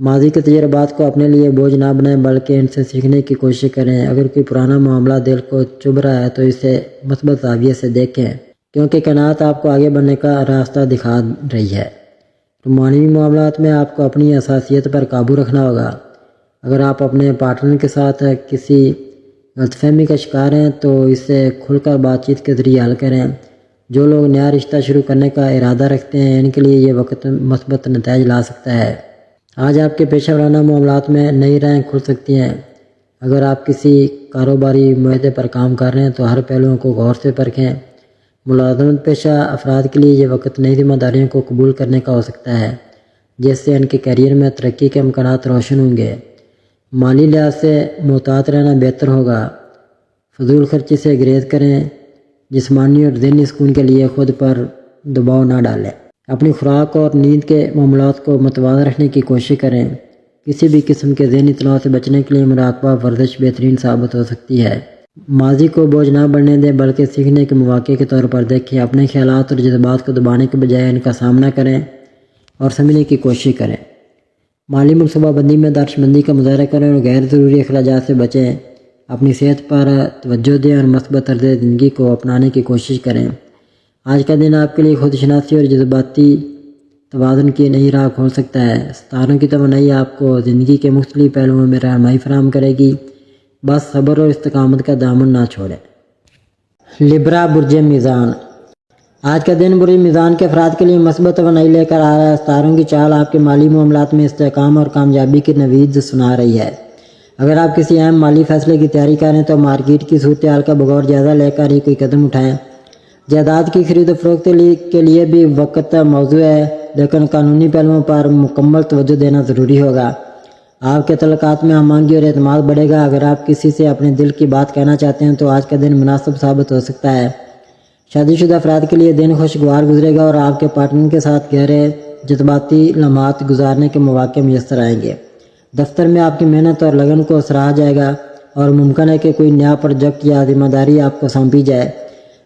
ماضی کے تجربات کو اپنے لیے بوجھ نہ بنائیں بلکہ ان سے سیکھنے کی کوشش کریں۔ اگر کوئی پرانا معاملہ دل کو چبھ رہا ہے تو اسے مثبت زاویے سے دیکھیں، کیونکہ قناعت آپ کو آگے بڑھنے کا راستہ دکھا رہی ہے۔ رومانوی معاملات میں آپ کو اپنی حساسیت پر قابو رکھنا ہوگا۔ اگر آپ اپنے پارٹنر کے ساتھ کسی غلط فہمی کا شکار ہیں تو اسے کھل کر بات چیت کے ذریعے حل کریں۔ جو لوگ نیا رشتہ شروع کرنے کا ارادہ رکھتے ہیں ان کے لیے یہ وقت مثبت نتائج لا سکتا ہے۔ آج آپ کے پیشہ ورانہ معاملات میں نئی راہیں کھل سکتی ہیں۔ اگر آپ کسی کاروباری معاہدے پر کام کر رہے ہیں تو ہر پہلوؤں کو غور سے پرکھیں۔ ملازمت پیشہ افراد کے لیے یہ وقت نئی ذمہ داریوں کو قبول کرنے کا ہو سکتا ہے، جس سے ان کے کیریئر میں ترقی کے امکانات روشن ہوں گے۔ مالی لحاظ سے محتاط رہنا بہتر ہوگا۔ فضول خرچی سے گریز کریں۔ جسمانی اور ذہنی سکون کے لیے خود پر دباؤ نہ ڈالیں۔ اپنی خوراک اور نیند کے معاملات کو متوازن رکھنے کی کوشش کریں۔ کسی بھی قسم کے ذہنی تناؤ سے بچنے کے لیے مراقبہ ورزش بہترین ثابت ہو سکتی ہے۔ ماضی کو بوجھ نہ بننے دیں بلکہ سیکھنے کے مواقع کے طور پر دیکھیں۔ اپنے خیالات اور جذبات کو دبانے کے بجائے ان کا سامنا کریں اور سمجھنے کی کوشش کریں۔ مالی منصوبہ بندی میں دانش مندی کا مظاہرہ کریں اور غیر ضروری اخراجات سے بچیں۔ اپنی صحت پر توجہ دیں اور مثبت طرز زندگی کو اپنانے کی کوشش کریں۔ آج کا دن آپ کے لیے خود شناسی اور جذباتی توازن کی نئی راہ کھول سکتا ہے۔ ستاروں کی توانائی آپ کو زندگی کے مختلف پہلوؤں میں رہنمائی فراہم کرے گی۔ بس صبر اور استقامت کا دامن نہ چھوڑیں۔ لبرا برج میزان۔ آج کا دن برج میزان کے افراد کے لیے مثبت توانائی لے کر آ رہا ہے۔ ستاروں کی چال آپ کے مالی معاملات میں استحکام اور کامیابی کی نوید سنا رہی ہے۔ اگر آپ کسی اہم مالی فیصلے کی تیاری کریں تو مارکیٹ کی صورتحال کا بغور جائزہ لے کر ہی کوئی قدم اٹھائیں۔ جائیداد کی خرید و فروخت کے لیے بھی وقت موزوں ہے، لیکن قانونی پہلوؤں پر مکمل توجہ دینا ضروری ہوگا۔ آپ کے تعلقات میں ہم آہنگی اور اعتماد بڑھے گا۔ اگر آپ کسی سے اپنے دل کی بات کہنا چاہتے ہیں تو آج کا دن مناسب ثابت ہو سکتا ہے۔ شادی شدہ افراد کے لیے دن خوشگوار گزرے گا اور آپ کے پارٹنر کے ساتھ گہرے جذباتی لمحات گزارنے کے مواقع میسر آئیں گے۔ دفتر میں آپ کی محنت اور لگن کو سراہا جائے گا اور ممکن ہے کہ کوئی نیا پروجیکٹ یا ذمہ داری آپ کو سونپی جائے۔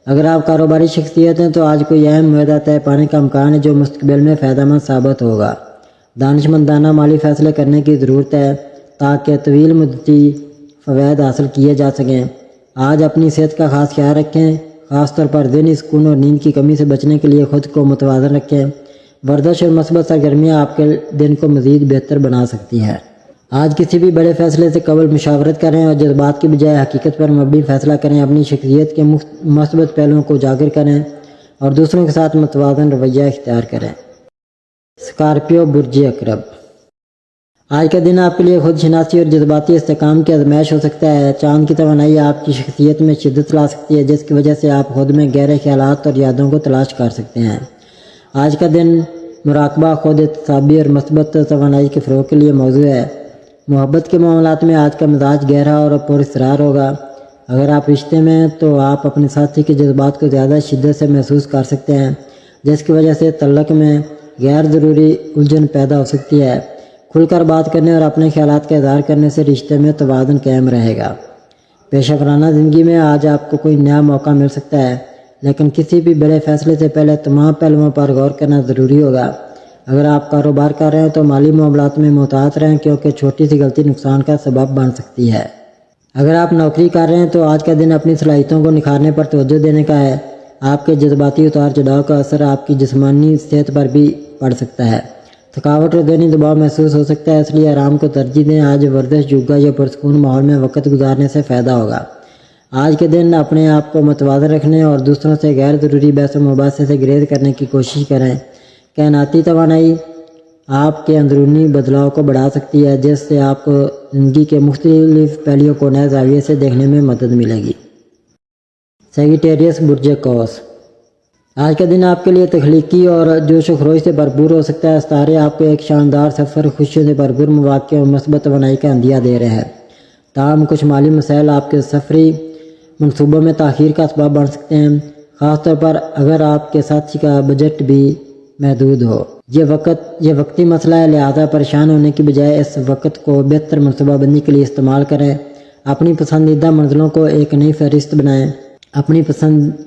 اگر آپ کاروباری شخصیت ہیں تو آج کوئی اہم معاہدہ طے پانے کا امکان ہے جو مستقبل میں فائدہ مند ثابت ہوگا۔ دانش مندانہ مالی فیصلے کرنے کی ضرورت ہے تاکہ طویل مدتی فوائد حاصل کیے جا سکیں۔ آج اپنی صحت کا خاص خیال رکھیں، خاص طور پر ذہنی سکون اور نیند کی کمی سے بچنے کے لیے خود کو متوازن رکھیں۔ ورزش اور مثبت سرگرمیاں آپ کے دن کو مزید بہتر بنا سکتی ہیں۔ آج کسی بھی بڑے فیصلے سے قبل مشاورت کریں اور جذبات کی بجائے حقیقت پر مبنی فیصلہ کریں۔ اپنی شخصیت کے مثبت پہلوؤں کو اجاگر کریں اور دوسروں کے ساتھ متوازن رویہ اختیار کریں۔ اسکارپیو برج عقرب۔ آج کا دن آپ کے لیے خود شناسی اور جذباتی استحکام کی آزمائش ہو سکتا ہے۔ چاند کی توانائی آپ کی شخصیت میں شدت لا سکتی ہے جس کی وجہ سے آپ خود میں گہرے خیالات اور یادوں کو تلاش کر سکتے ہیں۔ آج کا دن مراقبہ، خود احتسابی اور مثبت توانائی کے فروغ کے لیے موزوں ہے۔ محبت کے معاملات میں آج کا مزاج گہرا اور پراسرار ہوگا۔ اگر آپ رشتے میں ہیں تو آپ اپنے ساتھی کے جذبات کو زیادہ شدت سے محسوس کر سکتے ہیں جس کی وجہ سے تعلق میں غیر ضروری الجھن پیدا ہو سکتی ہے۔ کھل کر بات کرنے اور اپنے خیالات کا اظہار کرنے سے رشتے میں توازن قائم رہے گا۔ پیشہ ورانہ زندگی میں آج آپ کو کوئی نیا موقع مل سکتا ہے، لیکن کسی بھی بڑے فیصلے سے پہلے تمام پہلوؤں پر غور کرنا ضروری ہوگا۔ اگر آپ کاروبار کر رہے ہیں تو مالی معاملات میں محتاط رہیں کیونکہ چھوٹی سی غلطی نقصان کا سبب بن سکتی ہے۔ اگر آپ نوکری کر رہے ہیں تو آج کا دن اپنی صلاحیتوں کو نکھارنے پر توجہ دینے کا ہے۔ آپ کے جذباتی اتار چڑھاؤ کا اثر آپ کی جسمانی صحت پر بھی پڑ سکتا ہے۔ تھکاوٹ اور ذہنی دباؤ محسوس ہو سکتا ہے، اس لیے آرام کو ترجیح دیں۔ آج ورزش، یوگا یا پرسکون ماحول میں وقت گزارنے سے فائدہ ہوگا۔ آج کے دن اپنے آپ کو متوازن رکھنے اور دوسروں سے غیر ضروری بحث و مباحثے سے گریز کرنے کی کوشش کریں۔ کائناتی توانائی آپ کے اندرونی بدلاؤ کو بڑھا سکتی ہے جس سے آپ کو زندگی کے مختلف پہلوؤں کو نئے زاویے سے دیکھنے میں مدد ملے گی۔ سیگیٹیریس برج قوس۔ آج کا دن آپ کے لیے تخلیقی اور جوش و خروش سے بھرپور ہو سکتا ہے۔ ستارے آپ کو ایک شاندار سفر، خوشیوں سے بھرپور مواقع اور مثبت توانائی کا عندیہ دے رہے ہیں۔ تاہم کچھ مالی مسائل آپ کے سفری منصوبوں میں تاخیر کا اسباب بن سکتے ہیں، خاص طور پر اگر آپ کے ساتھی کا بجٹ بھی محدود ہو۔ یہ وقتی مسئلہ ہے، لہذا پریشان ہونے کی بجائے اس وقت کو بہتر منصوبہ بندی کے لیے استعمال کریں۔ اپنی پسندیدہ منزلوں کو ایک نئی فہرست بنائیں۔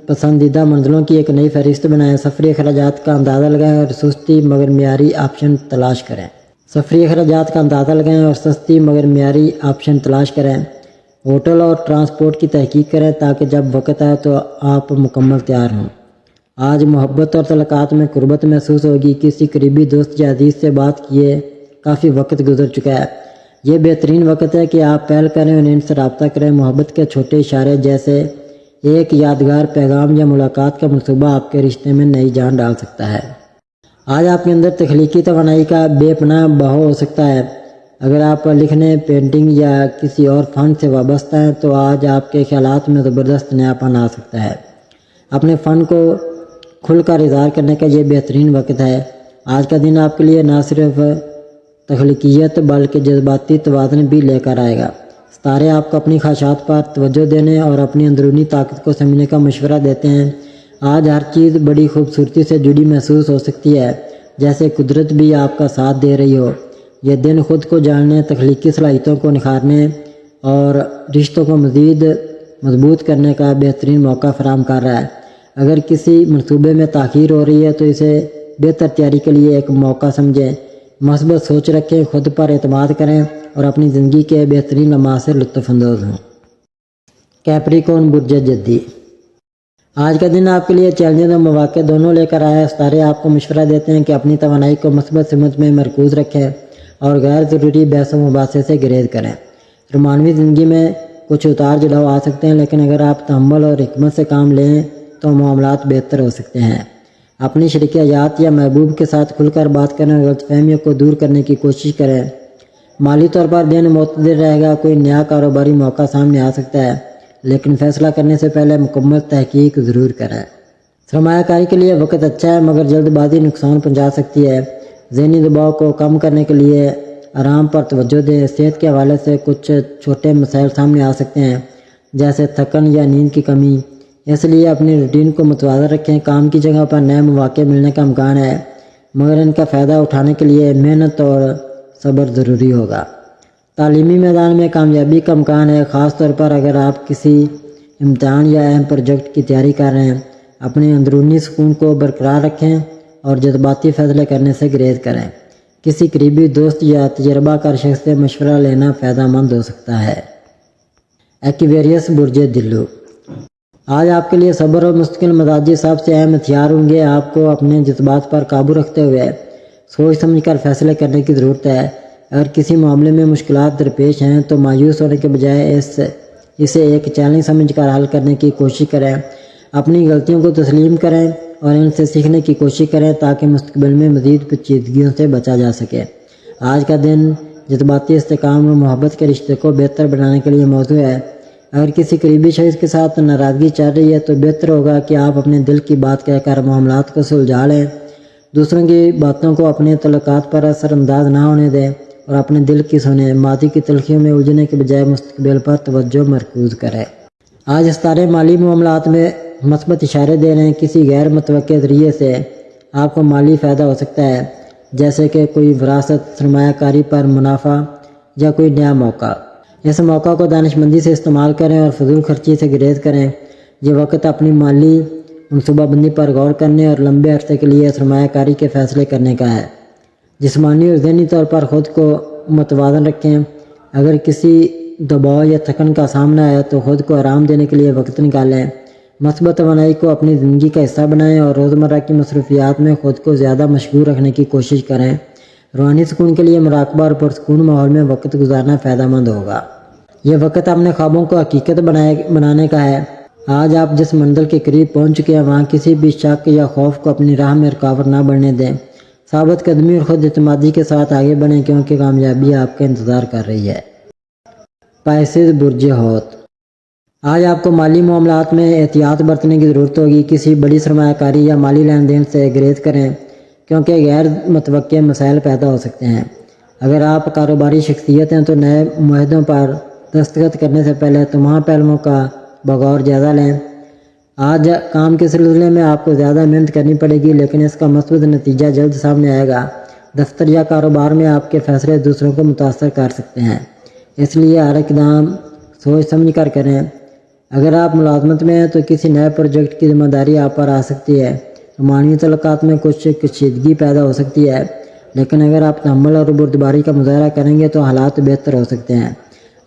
پسندیدہ منزلوں کی ایک نئی فہرست بنائیں، سفری اخراجات کا اندازہ لگائیں اور سستی مگر معیاری آپشن تلاش کریں۔ سفری اخراجات کا اندازہ لگائیں اور سستی مگر معیاری آپشن تلاش کریں۔ ہوٹل اور ٹرانسپورٹ کی تحقیق کریں تاکہ جب وقت آئے تو آپ مکمل تیار ہوں۔ آج محبت اور تعلقات میں قربت محسوس ہوگی۔ کسی قریبی دوست یا عزیز سے بات کیے، کافی وقت گزر چکا ہے۔ یہ بہترین وقت ہے کہ آپ پہل کریں اور ان سے رابطہ کریں۔ محبت کے چھوٹے اشارے جیسے ایک یادگار پیغام یا ملاقات کا منصوبہ آپ کے رشتے میں نئی جان ڈال سکتا ہے۔ آج آپ کے اندر تخلیقی توانائی کا بے پناہ بہاؤ ہو سکتا ہے۔ اگر آپ لکھنے، پینٹنگ یا کسی اور فن سے وابستہ ہیں تو آج آپ کے خیالات میں زبردست نیاپن آ سکتا ہے۔ اپنے فن کو کھل کر اظہار کرنے کا یہ بہترین وقت ہے۔ آج کا دن آپ کے لیے نہ صرف تخلیقیت بلکہ جذباتی توازن بھی لے کر آئے گا۔ ستارے آپ کو اپنی خواہشات پر توجہ دینے اور اپنی اندرونی طاقت کو سمجھنے کا مشورہ دیتے ہیں۔ آج ہر چیز بڑی خوبصورتی سے جڑی محسوس ہو سکتی ہے، جیسے قدرت بھی آپ کا ساتھ دے رہی ہو۔ یہ دن خود کو جاننے، تخلیقی صلاحیتوں کو نکھارنے اور رشتوں کو مزید مضبوط کرنے کا بہترین موقع فراہم کر رہا ہے۔ اگر کسی منصوبے میں تاخیر ہو رہی ہے تو اسے بہتر تیاری کے لیے ایک موقع سمجھیں۔ مثبت سوچ رکھیں، خود پر اعتماد کریں اور اپنی زندگی کے بہترین لمحات سے لطف اندوز ہوں۔ کیپریکون برج جدی، آج کا دن آپ کے لیے چیلنجز اور مواقع دونوں لے کر آیا ہے۔ ستارے آپ کو مشورہ دیتے ہیں کہ اپنی توانائی کو مثبت سمت میں مرکوز رکھیں اور غیر ضروری بحث و مباحثے سے گریز کریں۔ رومانوی زندگی میں کچھ اتار چڑھاؤ آ سکتے ہیں، لیکن اگر آپ تحمل اور حکمت سے کام لیں تو معاملات بہتر ہو سکتے ہیں۔ اپنی شریک حیات یا محبوب کے ساتھ کھل کر بات کریں اور غلط فہمیوں کو دور کرنے کی کوشش کریں۔ مالی طور پر دن معتدل رہے گا۔ کوئی نیا کاروباری موقع سامنے آ سکتا ہے، لیکن فیصلہ کرنے سے پہلے مکمل تحقیق ضرور کریں۔ سرمایہ کاری کے لیے وقت اچھا ہے، مگر جلد بازی نقصان پہنچا سکتی ہے۔ ذہنی دباؤ کو کم کرنے کے لیے آرام پر توجہ دیں۔ صحت کے حوالے سے کچھ چھوٹے مسائل سامنے آ سکتے ہیں، جیسے تھکن یا نیند کی کمی۔ اس لیے اپنی روٹین کو متوازن رکھیں۔ کام کی جگہ پر نئے مواقع ملنے کا امکان ہے، مگر ان کا فائدہ اٹھانے کے لیے محنت اور صبر ضروری ہوگا۔ تعلیمی میدان میں کامیابی کا امکان ہے، خاص طور پر اگر آپ کسی امتحان یا اہم پروجیکٹ کی تیاری کر رہے ہیں۔ اپنے اندرونی سکون کو برقرار رکھیں اور جذباتی فیصلے کرنے سے گریز کریں۔ کسی قریبی دوست یا تجربہ کار شخص سے مشورہ لینا فائدہ مند ہو سکتا ہے۔ ایکویریس برج دلو، آج آپ کے لیے صبر اور مستقل مزاجی سب سے اہم ہتھیار ہوں گے۔ آپ کو اپنے جذبات پر قابو رکھتے ہوئے سوچ سمجھ کر فیصلے کرنے کی ضرورت ہے۔ اگر کسی معاملے میں مشکلات درپیش ہیں تو مایوس ہونے کے بجائے اسے ایک چیلنج سمجھ کر حل کرنے کی کوشش کریں۔ اپنی غلطیوں کو تسلیم کریں اور ان سے سیکھنے کی کوشش کریں تاکہ مستقبل میں مزید پیچیدگیوں سے بچا جا سکے۔ آج کا دن جذباتی استحکام اور محبت کے رشتے کو بہتر بنانے کے لیے موزوں ہے۔ اگر کسی قریبی شخص کے ساتھ ناراضگی چل رہی ہے تو بہتر ہوگا کہ آپ اپنے دل کی بات کہہ کر معاملات کو سلجھا لیں۔ دوسروں کی باتوں کو اپنے تعلقات پر اثر انداز نہ ہونے دیں اور اپنے دل کی سنیں۔ ماضی کی تلخیوں میں الجھنے کے بجائے مستقبل پر توجہ مرکوز کریں۔ آج ستارے مالی معاملات میں مثبت اشارے دے رہے ہیں۔ کسی غیر متوقع ذریعے سے آپ کو مالی فائدہ ہو سکتا ہے، جیسے کہ کوئی وراثت، سرمایہ کاری پر منافع یا کوئی نیا موقع۔ اس موقع کو دانش مندی سے استعمال کریں اور فضول خرچی سے گریز کریں۔ یہ وقت اپنی مالی منصوبہ بندی پر غور کرنے اور لمبے عرصے کے لیے سرمایہ کاری کے فیصلے کرنے کا ہے۔ جسمانی اور ذہنی طور پر خود کو متوازن رکھیں۔ اگر کسی دباؤ یا تھکن کا سامنا ہے تو خود کو آرام دینے کے لیے وقت نکالیں۔ مثبت توانائی کو اپنی زندگی کا حصہ بنائیں اور روزمرہ کی مصروفیات میں خود کو زیادہ مشغول رکھنے کی کوشش کریں۔ روحانی سکون کے لیے مراقبہ اور پرسکون ماحول میں وقت گزارنا فائدہ مند ہوگا۔ یہ وقت اپنے خوابوں کو حقیقت بنانے کا ہے۔ آج آپ جس منزل کے قریب پہنچ چکے ہیں وہاں کسی بھی شک یا خوف کو اپنی راہ میں رکاوٹ نہ بڑھنے دیں۔ ثابت قدمی اور خود اعتمادی کے ساتھ آگے بڑھیں کیونکہ کامیابی آپ کا انتظار کر رہی ہے۔ پائسز برج حوت، آج آپ کو مالی معاملات میں احتیاط برتنے کی ضرورت ہوگی۔ کسی بڑی سرمایہ کاری یا مالی لین دین سے گریز کریں کیونکہ غیر متوقع مسائل پیدا ہو سکتے ہیں۔ اگر آپ کاروباری شخصیت ہیں تو نئے معاہدوں پر دستخط کرنے سے پہلے تمام پہلوؤں کا بغور جائزہ لیں۔ آج کام کے سلسلے میں آپ کو زیادہ محنت کرنی پڑے گی، لیکن اس کا مثبت نتیجہ جلد سامنے آئے گا۔ دفتر یا کاروبار میں آپ کے فیصلے دوسروں کو متاثر کر سکتے ہیں، اس لیے ہر اقدام سوچ سمجھ کر کریں۔ اگر آپ ملازمت میں ہیں تو کسی نئے پروجیکٹ کی ذمہ داری آپ پر آ سکتی ہے۔ رومانوی تعلقات میں کچھ کشیدگی پیدا ہو سکتی ہے۔ لیکن اگر آپ تحمل اور بردباری کا مظاہرہ کریں گے تو حالات بہتر ہو سکتے ہیں۔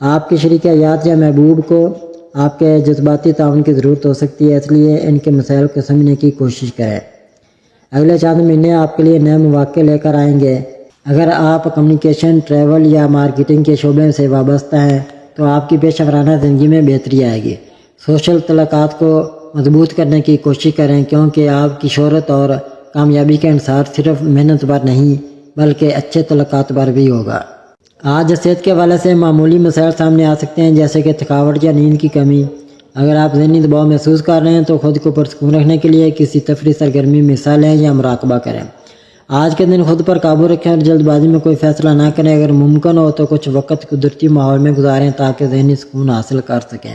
آپ کے شریک حیات یا محبوب کو آپ کے جذباتی تعاون کی ضرورت ہو سکتی ہے، اس لیے ان کے مسائل کو سمجھنے کی کوشش کریں۔ اگلے چند مہینے آپ کے لیے نئے مواقع لے کر آئیں گے۔ اگر آپ کمیونیکیشن، ٹریول یا مارکیٹنگ کے شعبے سے وابستہ ہیں تو آپ کی پیشہ ورانہ زندگی میں بہتری آئے گی۔ سوشل تعلقات کو مضبوط کرنے کی کوشش کریں کیونکہ آپ کی شہرت اور کامیابی کا انحصار صرف محنت پر نہیں بلکہ اچھے تعلقات پر بھی ہوگا۔ آج صحت کے حوالے سے معمولی مسائل سامنے آ سکتے ہیں جیسے کہ تھکاوٹ یا نیند کی کمی۔ اگر آپ ذہنی دباؤ محسوس کر رہے ہیں تو خود کو پرسکون رکھنے کے لیے کسی تفریحی سرگرمی میں حصہ لیں یا مراقبہ کریں۔ آج کے دن خود پر قابو رکھیں اور جلد بازی میں کوئی فیصلہ نہ کریں۔ اگر ممکن ہو تو کچھ وقت قدرتی ماحول میں گزاریں تاکہ ذہنی سکون حاصل کر سکیں۔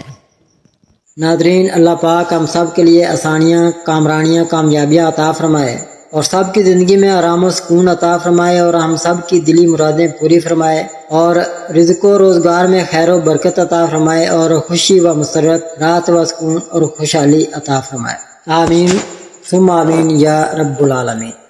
ناظرین، اللہ پاک ہم سب کے لیے آسانیاں، کامرانیاں، کامیابیاں عطا فرمائے اور سب کی زندگی میں آرام و سکون عطا فرمائے اور ہم سب کی دلی مرادیں پوری فرمائے اور رزق و روزگار میں خیر و برکت عطا فرمائے اور خوشی و مسرت، راحت و سکون اور خوشحالی عطا فرمائے۔ آمین ثم آمین یا رب العالمین۔